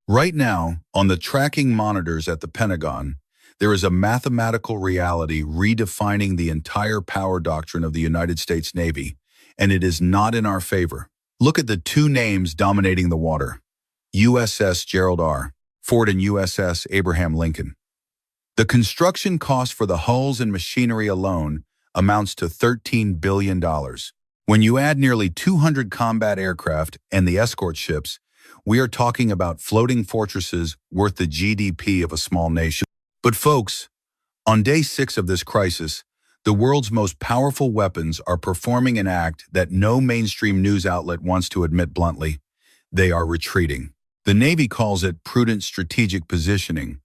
Right now, on the tracking monitors at the Pentagon, there is a mathematical reality redefining the entire power doctrine of the United States Navy, and it is not in our favor. Look at the two names dominating the water: USS Gerald R. Ford and USS Abraham Lincoln. The construction cost for the hulls and machinery alone amounts to $13 billion. When you add nearly 200 combat aircraft and the escort ships, we are talking about floating fortresses worth the GDP of a small nation. But folks, on day 6 of this crisis, the world's most powerful weapons are performing an act that no mainstream news outlet wants to admit bluntly. They are retreating. The Navy calls it prudent strategic positioning.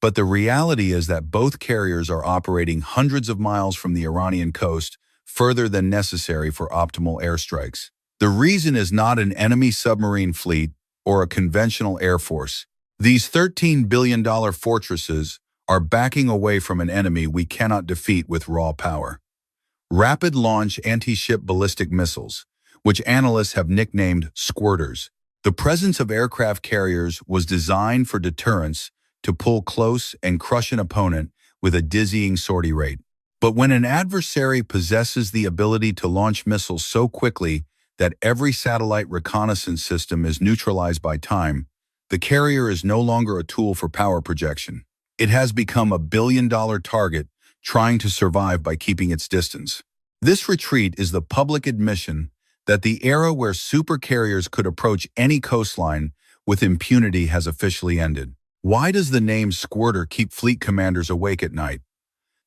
But the reality is that both carriers are operating hundreds of miles from the Iranian coast, further than necessary for optimal airstrikes. The reason is not an enemy submarine fleet or a conventional air force. These $13 billion fortresses are backing away from an enemy we cannot defeat with raw power. Rapid launch anti-ship ballistic missiles, which analysts have nicknamed Squirters. The presence of aircraft carriers was designed for deterrence, to pull close and crush an opponent with a dizzying sortie rate. But when an adversary possesses the ability to launch missiles so quickly that every satellite reconnaissance system is neutralized by time, the carrier is no longer a tool for power projection. It has become a billion-dollar target trying to survive by keeping its distance. This retreat is the public admission that the era where supercarriers could approach any coastline with impunity has officially ended. Why does the name Squirter keep fleet commanders awake at night?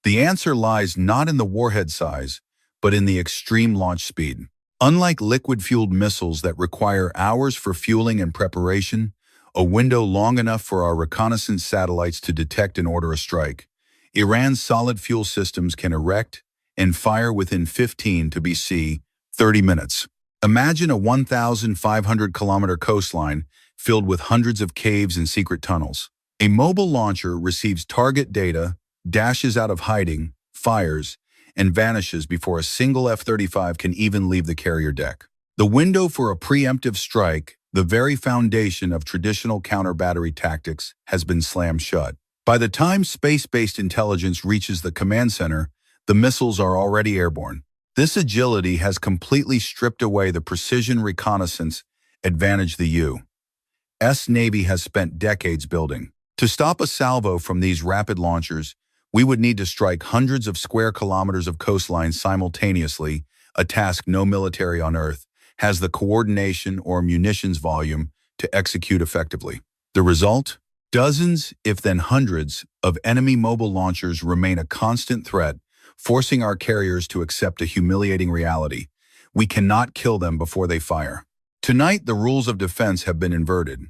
The answer lies not in the warhead size, but in the extreme launch speed. Unlike liquid-fueled missiles that require hours for fueling and preparation, a window long enough for our reconnaissance satellites to detect and order a strike, Iran's solid fuel systems can erect and fire within 15 to 30 minutes. Imagine a 1,500-kilometer coastline filled with hundreds of caves and secret tunnels. A mobile launcher receives target data, dashes out of hiding, fires, and vanishes before a single F-35 can even leave the carrier deck. The window for a preemptive strike, the very foundation of traditional counter-battery tactics, has been slammed shut. By the time space-based intelligence reaches the command center, the missiles are already airborne. This agility has completely stripped away the precision reconnaissance advantage the U.S. Navy has spent decades building. To stop a salvo from these rapid launchers, we would need to strike hundreds of square kilometers of coastline simultaneously, a task no military on Earth has the coordination or munitions volume to execute effectively. The result? Dozens, if then hundreds, of enemy mobile launchers remain a constant threat, forcing our carriers to accept a humiliating reality. We cannot kill them before they fire. Tonight, the rules of defense have been inverted.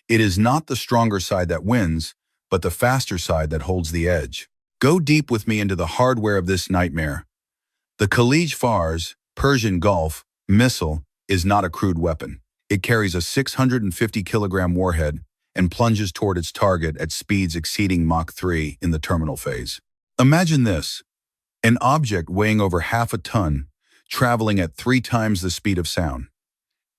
It is not the stronger side that wins, but the faster side that holds the edge. Go deep with me into the hardware of this nightmare. The Khalij Fars, Persian Gulf, missile is not a crude weapon. It carries a 650-kilogram warhead and plunges toward its target at speeds exceeding Mach 3 in the terminal phase. Imagine this: an object weighing over half a ton, traveling at 3 times the speed of sound.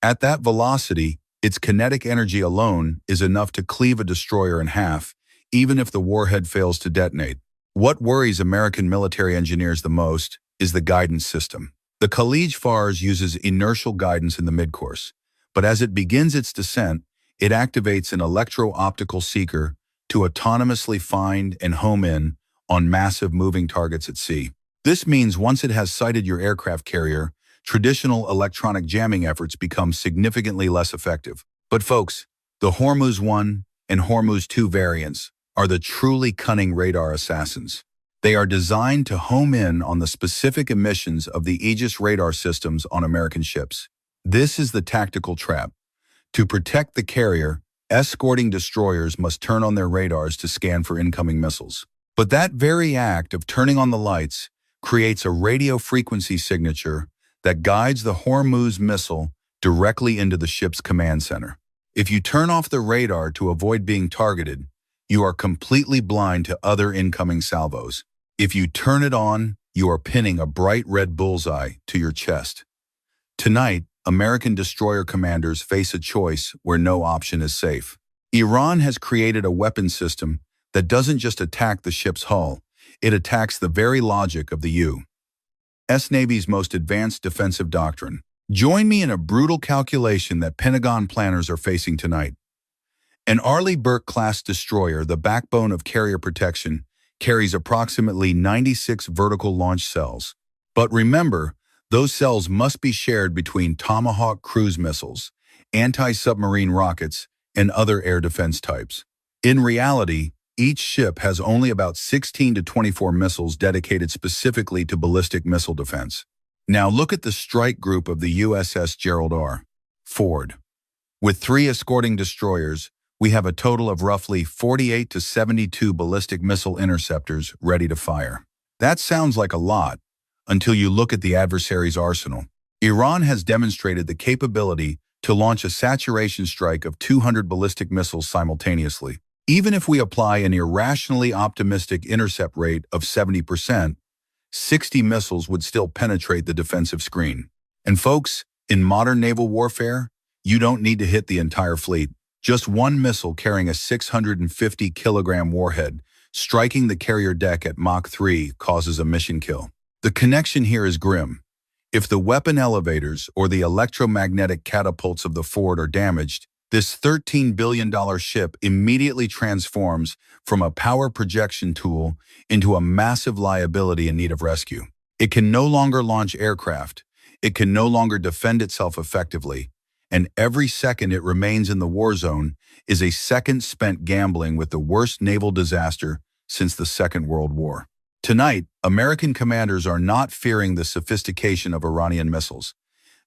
At that velocity, its kinetic energy alone is enough to cleave a destroyer in half, even if the warhead fails to detonate. What worries American military engineers the most is the guidance system. The Khalij Fars uses inertial guidance in the midcourse, but as it begins its descent, it activates an electro-optical seeker to autonomously find and home in on massive moving targets at sea. This means once it has sighted your aircraft carrier, traditional electronic jamming efforts become significantly less effective. But folks, the Hormuz 1 and Hormuz 2 variants are the truly cunning radar assassins. They are designed to home in on the specific emissions of the Aegis radar systems on American ships. This is the tactical trap. To protect the carrier, escorting destroyers must turn on their radars to scan for incoming missiles. But that very act of turning on the lights creates a radio frequency signature that guides the Hormuz missile directly into the ship's command center. If you turn off the radar to avoid being targeted, you are completely blind to other incoming salvos. If you turn it on, you are pinning a bright red bullseye to your chest. Tonight, American destroyer commanders face a choice where no option is safe. Iran has created a weapon system that doesn't just attack the ship's hull, it attacks the very logic of the U.S. Navy's most advanced defensive doctrine. Join me in a brutal calculation that Pentagon planners are facing tonight. An Arleigh Burke-class destroyer, the backbone of carrier protection, carries approximately 96 vertical launch cells. But remember, those cells must be shared between Tomahawk cruise missiles, anti-submarine rockets, and other air defense types. In reality, each ship has only about 16 to 24 missiles dedicated specifically to ballistic missile defense. Now look at the strike group of the USS Gerald R. Ford. With 3 escorting destroyers, we have a total of roughly 48 to 72 ballistic missile interceptors ready to fire. That sounds like a lot, until you look at the adversary's arsenal. Iran has demonstrated the capability to launch a saturation strike of 200 ballistic missiles simultaneously. Even if we apply an irrationally optimistic intercept rate of 70%, 60 missiles would still penetrate the defensive screen. And folks, in modern naval warfare, you don't need to hit the entire fleet. Just one missile carrying a 650-kilogram warhead striking the carrier deck at Mach 3 causes a mission kill. The connection here is grim. If the weapon elevators or the electromagnetic catapults of the Ford are damaged, this $13 billion ship immediately transforms from a power projection tool into a massive liability in need of rescue. It can no longer launch aircraft. It can no longer defend itself effectively. And every second it remains in the war zone is a second spent gambling with the worst naval disaster since the Second World War. Tonight, American commanders are not fearing the sophistication of Iranian missiles.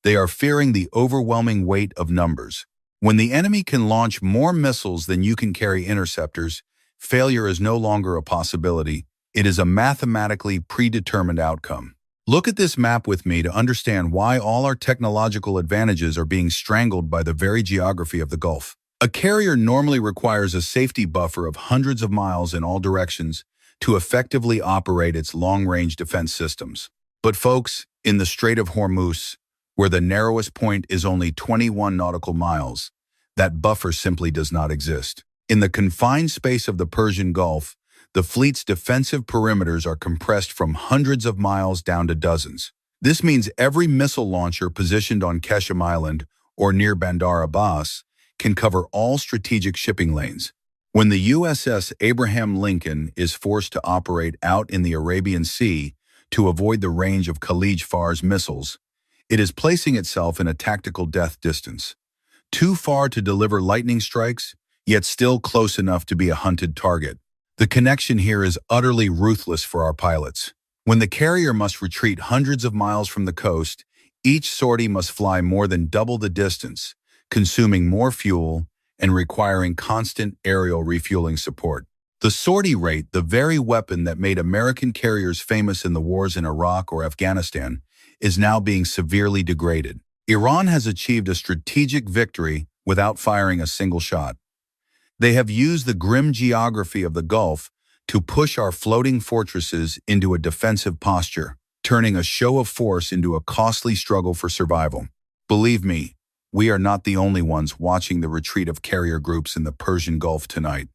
They are fearing the overwhelming weight of numbers. When the enemy can launch more missiles than you can carry interceptors, failure is no longer a possibility. It is a mathematically predetermined outcome. Look at this map with me to understand why all our technological advantages are being strangled by the very geography of the Gulf. A carrier normally requires a safety buffer of hundreds of miles in all directions to effectively operate its long-range defense systems. But folks, in the Strait of Hormuz, where the narrowest point is only 21 nautical miles, that buffer simply does not exist. In the confined space of the Persian Gulf, the fleet's defensive perimeters are compressed from hundreds of miles down to dozens. This means every missile launcher positioned on Qeshm Island or near Bandar Abbas can cover all strategic shipping lanes. When the USS Abraham Lincoln is forced to operate out in the Arabian Sea to avoid the range of Khalij Far's missiles, it is placing itself in a tactical death distance. Too far to deliver lightning strikes, yet still close enough to be a hunted target. The connection here is utterly ruthless for our pilots. When the carrier must retreat hundreds of miles from the coast, each sortie must fly more than double the distance, consuming more fuel and requiring constant aerial refueling support. The sortie rate, the very weapon that made American carriers famous in the wars in Iraq or Afghanistan, is now being severely degraded. Iran has achieved a strategic victory without firing a single shot. They have used the grim geography of the Gulf to push our floating fortresses into a defensive posture, turning a show of force into a costly struggle for survival. Believe me, we are not the only ones watching the retreat of carrier groups in the Persian Gulf tonight.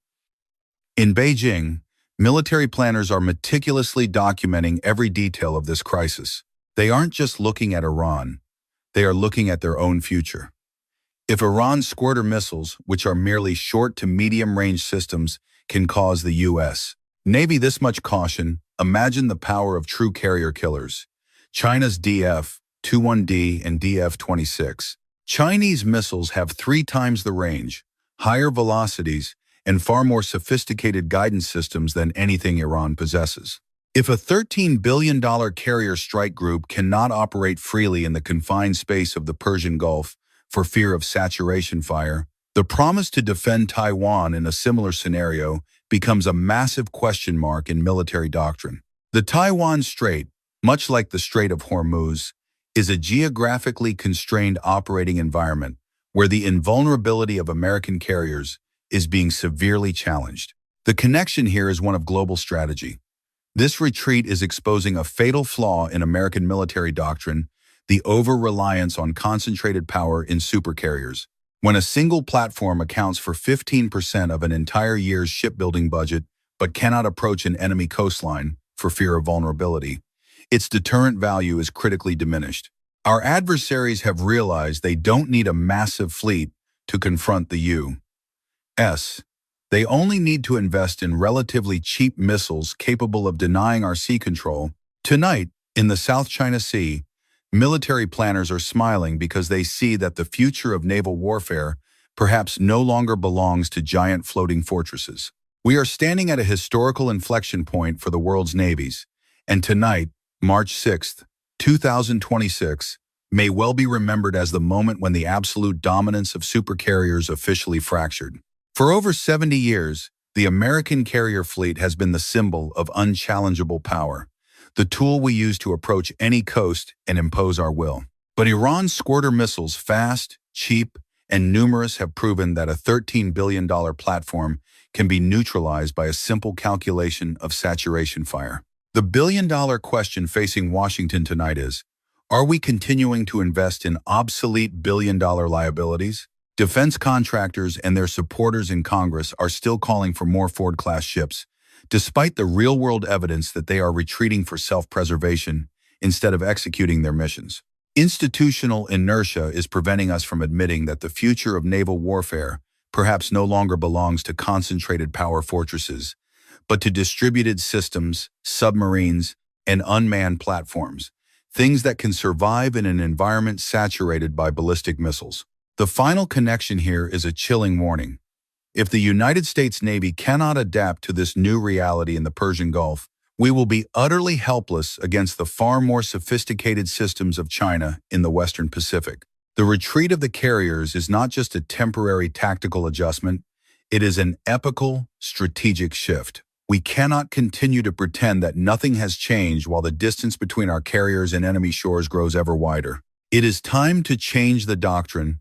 In Beijing, military planners are meticulously documenting every detail of this crisis. They aren't just looking at Iran, they are looking at their own future. If Iran's Squirter missiles, which are merely short to medium-range systems, can cause the U.S. Navy this much caution, imagine the power of true carrier killers. China's DF-21D and DF-26. Chinese missiles have 3 times the range, higher velocities, and far more sophisticated guidance systems than anything Iran possesses. If a $13 billion carrier strike group cannot operate freely in the confined space of the Persian Gulf, for fear of saturation fire, the promise to defend Taiwan in a similar scenario becomes a massive question mark in military doctrine. The Taiwan Strait, much like the Strait of Hormuz, is a geographically constrained operating environment where the invulnerability of American carriers is being severely challenged. The connection here is one of global strategy. This retreat is exposing a fatal flaw in American military doctrine the over-reliance on concentrated power in supercarriers. When a single platform accounts for 15% of an entire year's shipbuilding budget but cannot approach an enemy coastline for fear of vulnerability, its deterrent value is critically diminished. Our adversaries have realized they don't need a massive fleet to confront the U.S. They only need to invest in relatively cheap missiles capable of denying our sea control. Tonight, in the South China Sea, military planners are smiling because they see that the future of naval warfare perhaps no longer belongs to giant floating fortresses. We are standing at a historical inflection point for the world's navies, and tonight, March 6, 2026, may well be remembered as the moment when the absolute dominance of supercarriers officially fractured. For over 70 years, the American carrier fleet has been the symbol of unchallengeable power, the tool we use to approach any coast and impose our will. But Iran's Squirter missiles, fast, cheap, and numerous, have proven that a $13 billion platform can be neutralized by a simple calculation of saturation fire. The billion-dollar question facing Washington tonight is, are we continuing to invest in obsolete billion-dollar liabilities? Defense contractors and their supporters in Congress are still calling for more Ford-class ships, despite the real-world evidence that they are retreating for self-preservation instead of executing their missions. Institutional inertia is preventing us from admitting that the future of naval warfare perhaps no longer belongs to concentrated power fortresses, but to distributed systems, submarines, and unmanned platforms, things that can survive in an environment saturated by ballistic missiles. The final connection here is a chilling warning. If the United States Navy cannot adapt to this new reality in the Persian Gulf, we will be utterly helpless against the far more sophisticated systems of China in the Western Pacific. The retreat of the carriers is not just a temporary tactical adjustment, it is an epical, strategic shift. We cannot continue to pretend that nothing has changed while the distance between our carriers and enemy shores grows ever wider. It is time to change the doctrine,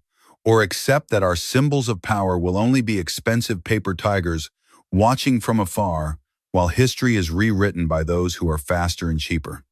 or accept that our symbols of power will only be expensive paper tigers watching from afar while history is rewritten by those who are faster and cheaper.